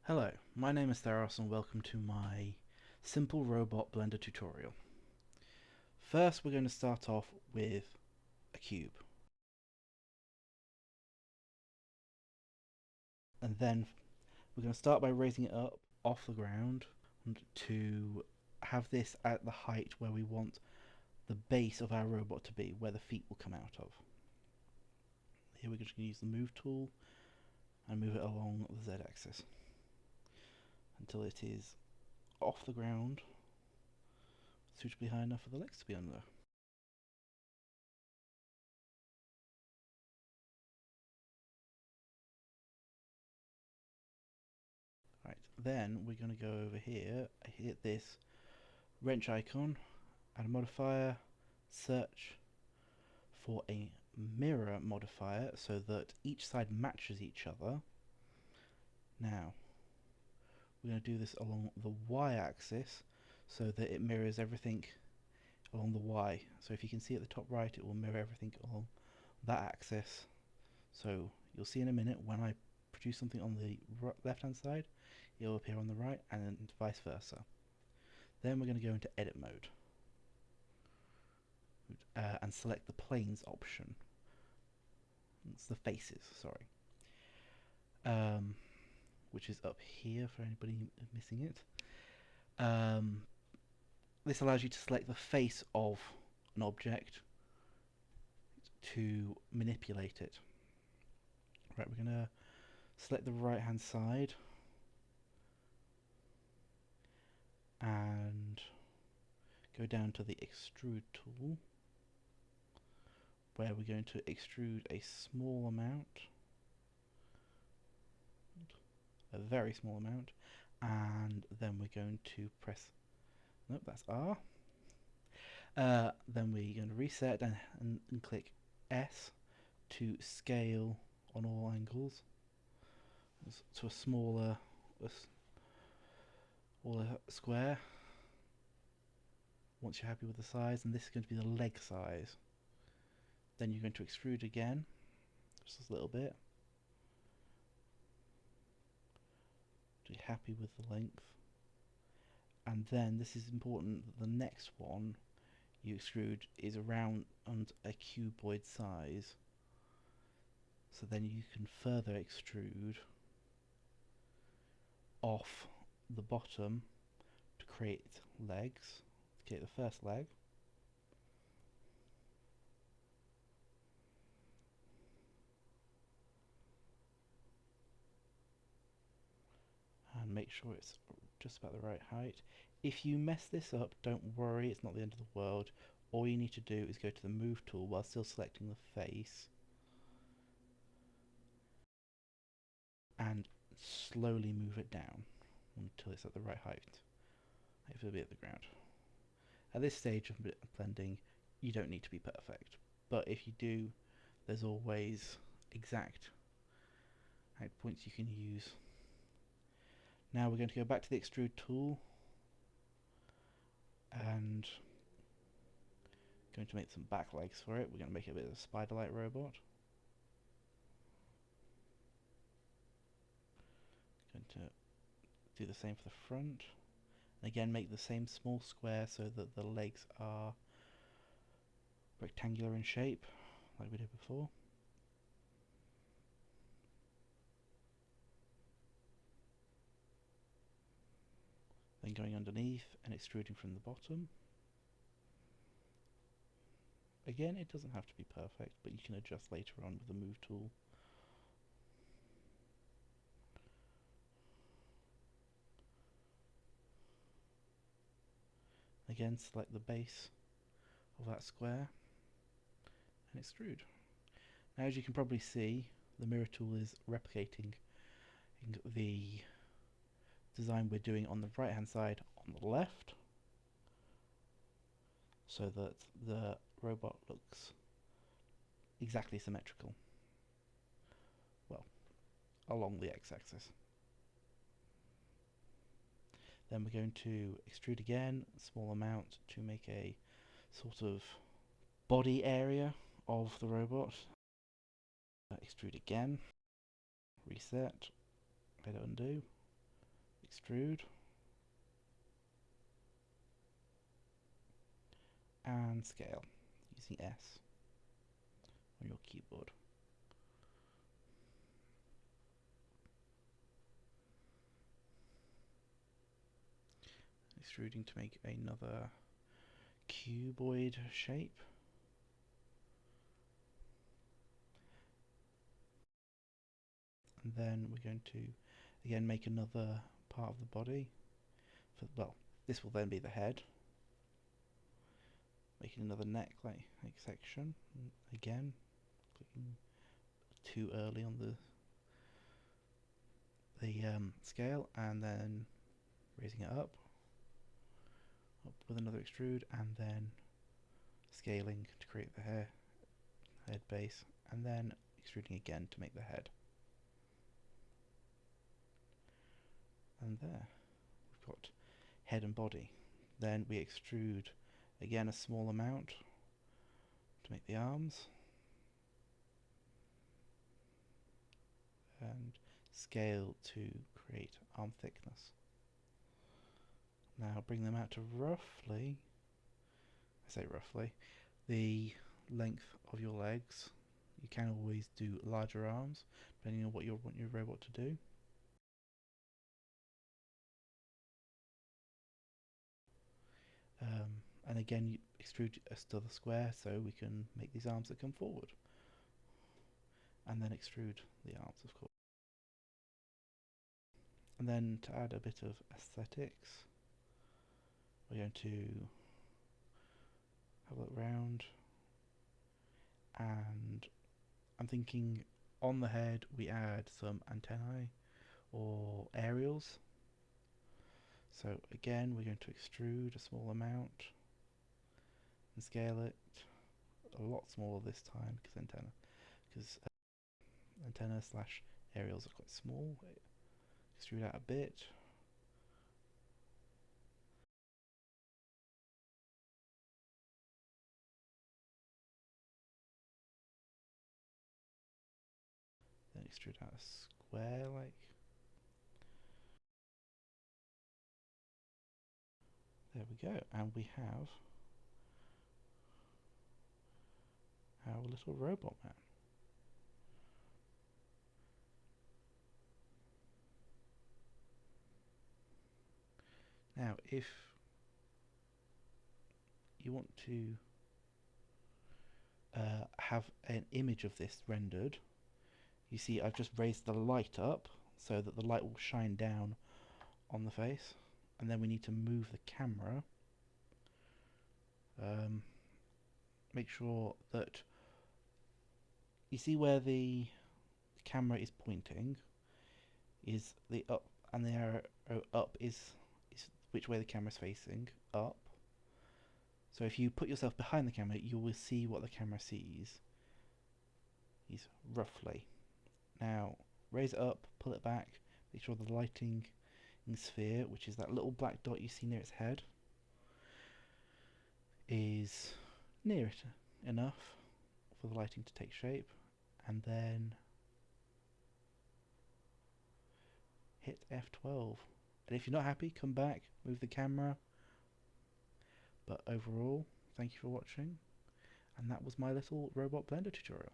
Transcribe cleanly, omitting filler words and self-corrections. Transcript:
Hello, my name is Theros and welcome to my Simple Robot Blender tutorial. First we're going to start off with a cube, and then we're going to start by raising it up off the ground to have this at the height where we want the base of our robot to be, where the feet will come out of. Here we're just going to use the move tool and move it along the z-axis until it is off the ground, suitably high enough for the legs to be under. Right, then we're going to go over here, hit this wrench icon, add a modifier, search for a mirror modifier so that each side matches each other. Now, we're going to do this along the y-axis so that it mirrors everything along the y. So if you can see at the top right, it will mirror everything along that axis. So you'll see in a minute when I produce something on the left-hand side, it will appear on the right, and vice versa. Then we're going to go into edit mode and select the planes option. It's the faces, sorry. Which is up here for anybody missing it. This allows you to select the face of an object to manipulate it. Right, we're going to select the right hand side and go down to the extrude tool, where we're going to extrude a small amount, a very small amount, and then we're going to press, nope, that's R. Then we're going to reset and click S to scale on all angles to a smaller square once you're happy with the size, and this is going to be the leg size. Then you're going to extrude again, just a little bit, to be happy with the length. And then this is important, that the next one you extrude is around and a cuboid size, so then you can further extrude off the bottom to create legs. To create the first leg, and make sure it's just about the right height. If you mess this up, don't worry, it's not the end of the world. All you need to do is go to the move tool while still selecting the face and slowly move it down until it's at the right height. It will be at the ground. At this stage of blending, you don't need to be perfect, but if you do, there's always exact height points you can use. Now we're going to go back to the extrude tool and going to make some back legs for it. We're going to make it a bit of a spider-like robot. Going to do the same for the front. And again, make the same small square so that the legs are rectangular in shape, like we did before. Then going underneath and extruding from the bottom. Again, it doesn't have to be perfect, but you can adjust later on with the move tool. Again, select the base of that square and extrude. Now, as you can probably see, the mirror tool is replicating the design we're doing on the right hand side on the left, so that the robot looks exactly symmetrical, well, along the x-axis. Then we're going to extrude again, a small amount, to make a sort of body area of the robot. Extrude again, reset, hit undo, extrude, and scale using S on your keyboard. Extruding to make another cuboid shape. And then we're going to again make another part of the body. Well, this will then be the head. Making another neck-like section. Again, clicking too early on the scale, and then raising it up with another extrude, and then scaling to create the head base, and then extruding again to make the head. And there, we've got head and body. Then we extrude again a small amount to make the arms, and scale to create arm thickness. Now bring them out to roughly, I say roughly, the length of your legs. You can always do larger arms depending on what you want your robot to do. And again, you extrude us to the square so we can make these arms that come forward. And then extrude the arms, of course. And then to add a bit of aesthetics, we're going to have a look round, and I'm thinking on the head we add some antennae or aerials. So again, we're going to extrude a small amount and scale it a lot smaller this time because antenna slash aerials are quite small. Extrude out a bit. Then extrude out a square like. There we go, and we have our little robot man. Now, if you want to have an image of this rendered, you see I've just raised the light up so that the light will shine down on the face, and then we need to move the camera. Make sure that you see where the camera is pointing is the up, and the arrow up is which way the camera is facing, up. So if you put yourself behind the camera, you will see what the camera sees. Is roughly. Now raise it up, pull it back, make sure the lighting in sphere, which is that little black dot you see near its head, is near it enough for the lighting to take shape, and then hit F12. And if you're not happy, come back, move the camera. But overall, thank you for watching, and that was my little Robot Blender tutorial.